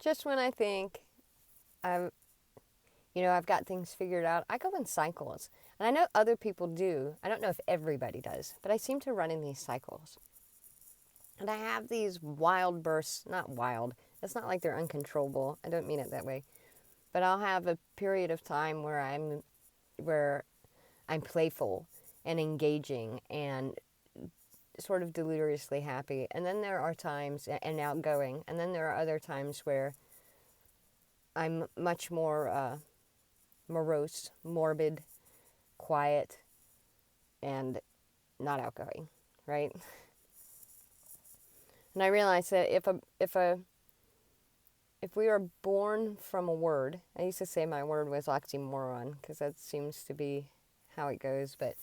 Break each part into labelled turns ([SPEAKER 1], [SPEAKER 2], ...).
[SPEAKER 1] just when I think I've, I've got things figured out, I go in cycles. And I know other people do. I don't know if everybody does, but I seem to run in these cycles. And I have these wild bursts, not wild, it's not like they're uncontrollable. I don't mean it that way. But I'll have a period of time where I'm playful and engaging and sort of deliriously happy. And then there are times, and outgoing. And then there are other times where I'm much more morose, morbid, quiet, and not outgoing, right? And I realized that if we are born from a word, I used to say my word was oxymoron because that seems to be how it goes, but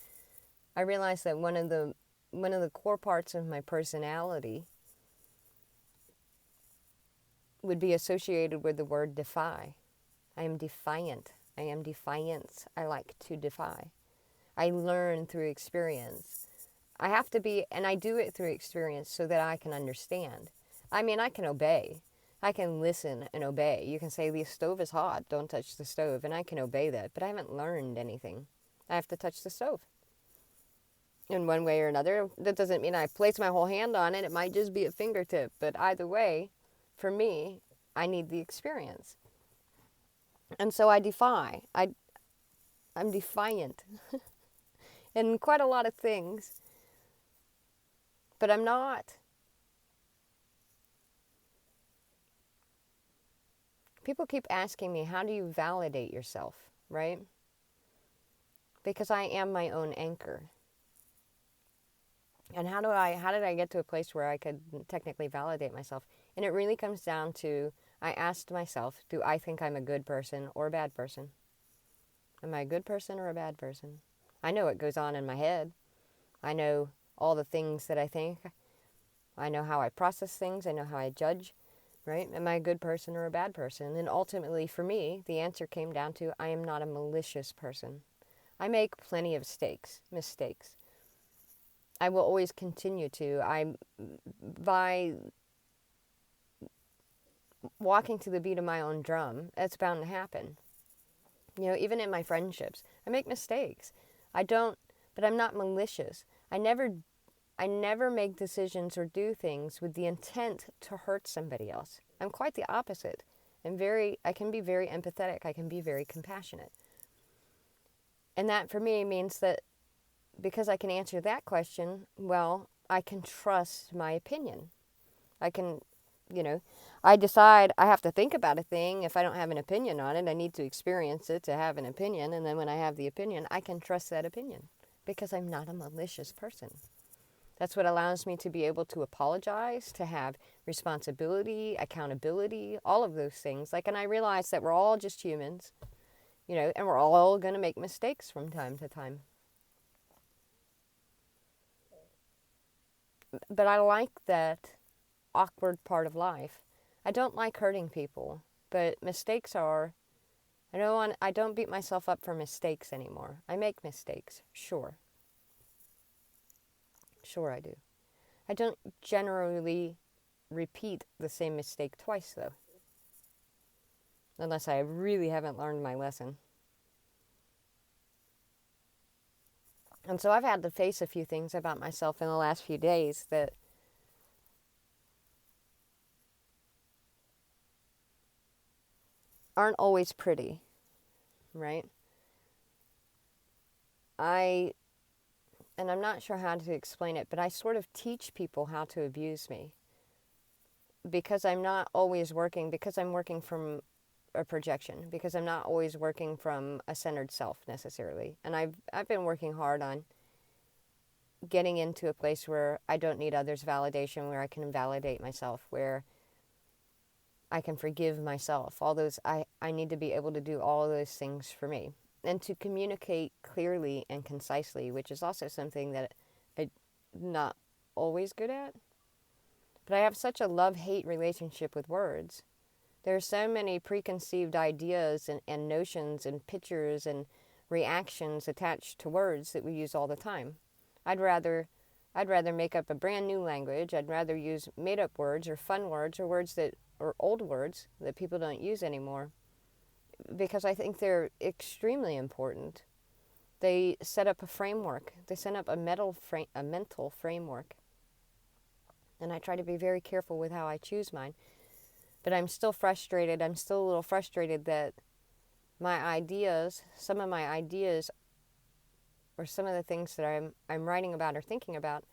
[SPEAKER 1] I realized that one of the core parts of my personality would be associated with the word defy. I am defiant. I am defiance. I like to defy. I learn through experience. I have to be, and I do it through experience so that I can understand. I mean, I can obey. I can listen and obey. You can say, the stove is hot, don't touch the stove, and I can obey that, but I haven't learned anything. I have to touch the stove in one way or another. That doesn't mean I place my whole hand on it. It might just be a fingertip, but either way, for me, I need the experience. And so I defy. I'm defiant in quite a lot of things, but I'm not. People keep asking me, how do you validate yourself, right? Because I am my own anchor. And how did I get to a place where I could technically validate myself? And it really comes down to, I asked myself, do I think I'm a good person or a bad person? Am I a good person or a bad person? I know what goes on in my head. I know all the things that I think. I know how I process things. I know how I judge, right? Am I a good person or a bad person? And ultimately, for me, the answer came down to, I am not a malicious person. I make plenty of mistakes. I will always continue to. By walking to the beat of my own drum, it's bound to happen. Even in my friendships, I make mistakes. But I'm not malicious. I never make decisions or do things with the intent to hurt somebody else. I'm quite the opposite. I can be very empathetic. I can be very compassionate. And that for me means that because I can answer that question, well, I can trust my opinion. I decide I have to think about a thing. If I don't have an opinion on it, I need to experience it to have an opinion. And then when I have the opinion, I can trust that opinion because I'm not a malicious person. That's what allows me to be able to apologize, to have responsibility, accountability, all of those things. And I realize that we're all just humans, and we're all going to make mistakes from time to time. But I like that awkward part of life. I don't like hurting people, but mistakes are, I don't beat myself up for mistakes anymore. I make mistakes, sure. Sure I do. I don't generally repeat the same mistake twice, though. Unless I really haven't learned my lesson. And so I've had to face a few things about myself in the last few days that aren't always pretty, right? And I'm not sure how to explain it, but I sort of teach people how to abuse me. Because I'm not always working, because I'm working from a projection, because I'm not always working from a centered self necessarily. And I've been working hard on getting into a place where I don't need others' validation, where I can validate myself, where I can forgive myself. I need to be able to do all of those things for me. And to communicate clearly and concisely, which is also something that I'm not always good at. But I have such a love-hate relationship with words. There are so many preconceived ideas and notions and pictures and reactions attached to words that we use all the time. I'd rather I'd rather make up a brand new language. I'd rather use made up words or fun words or or old words that people don't use anymore, because I think they're extremely important. They set up a framework. They set up a mental framework. And I try to be very careful with how I choose mine. But I'm still frustrated. I'm still a little frustrated that some of my ideas, or some of the things that I'm writing about or thinking about,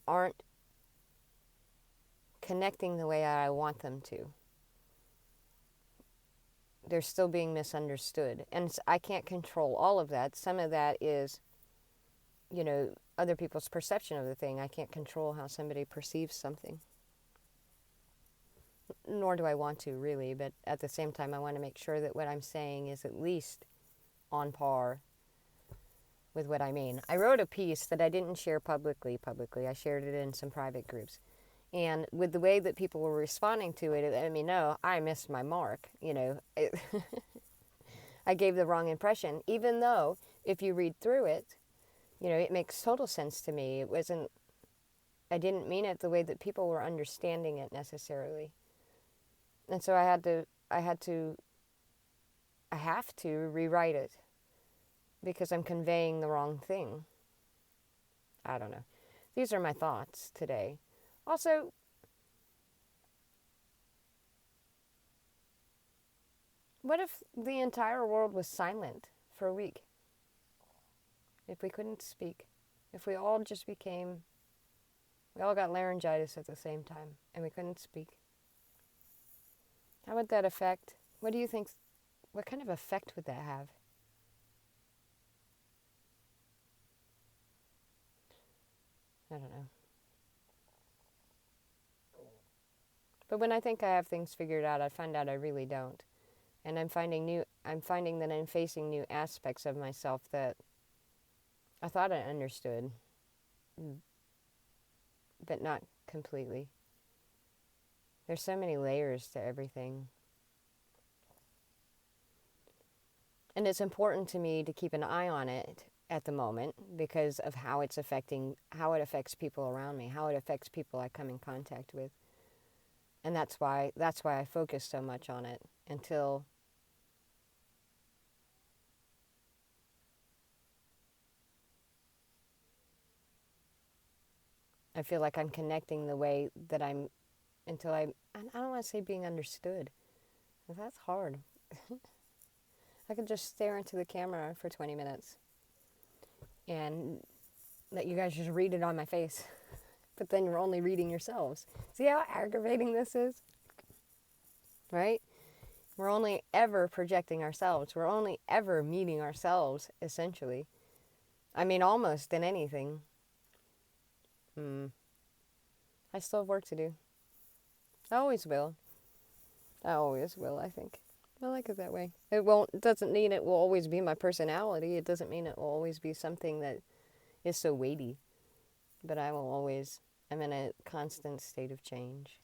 [SPEAKER 1] aren't connecting the way I want them to. They're still being misunderstood. And I can't control all of that. Some of that is, other people's perception of the thing. I can't control how somebody perceives something. Nor do I want to, really, but at the same time, I want to make sure that what I'm saying is at least on par with what I mean. I wrote a piece that I didn't share publicly. I shared it in some private groups. And with the way that people were responding to it, let me know I missed my mark. I gave the wrong impression, even though if you read through it, it makes total sense to me. I didn't mean it the way that people were understanding it necessarily. And so I have to rewrite it because I'm conveying the wrong thing. I don't know. These are my thoughts today. Also, what if the entire world was silent for a week? If we couldn't speak, if we all got laryngitis at the same time and we couldn't speak, how would that affect? What do you think? What kind of effect would that have? I don't know. But when I think I have things figured out, I find out I really don't. And I'm finding that I'm facing new aspects of myself that I thought I understood, but not completely. There's so many layers to everything. And it's important to me to keep an eye on it at the moment because of how it affects people around me, how it affects people I come in contact with. And that's why I focus so much on it until I feel like I'm connecting the way that I don't want to say being understood. That's hard. I could just stare into the camera for 20 minutes and let you guys just read it on my face. But then you're only reading yourselves. See how aggravating this is? Right? We're only ever projecting ourselves. We're only ever meeting ourselves, essentially. I mean, almost in anything. I still have work to do. I always will, I think. I like it that way. It doesn't mean it will always be my personality. It doesn't mean it will always be something that is so weighty. But I'm in a constant state of change.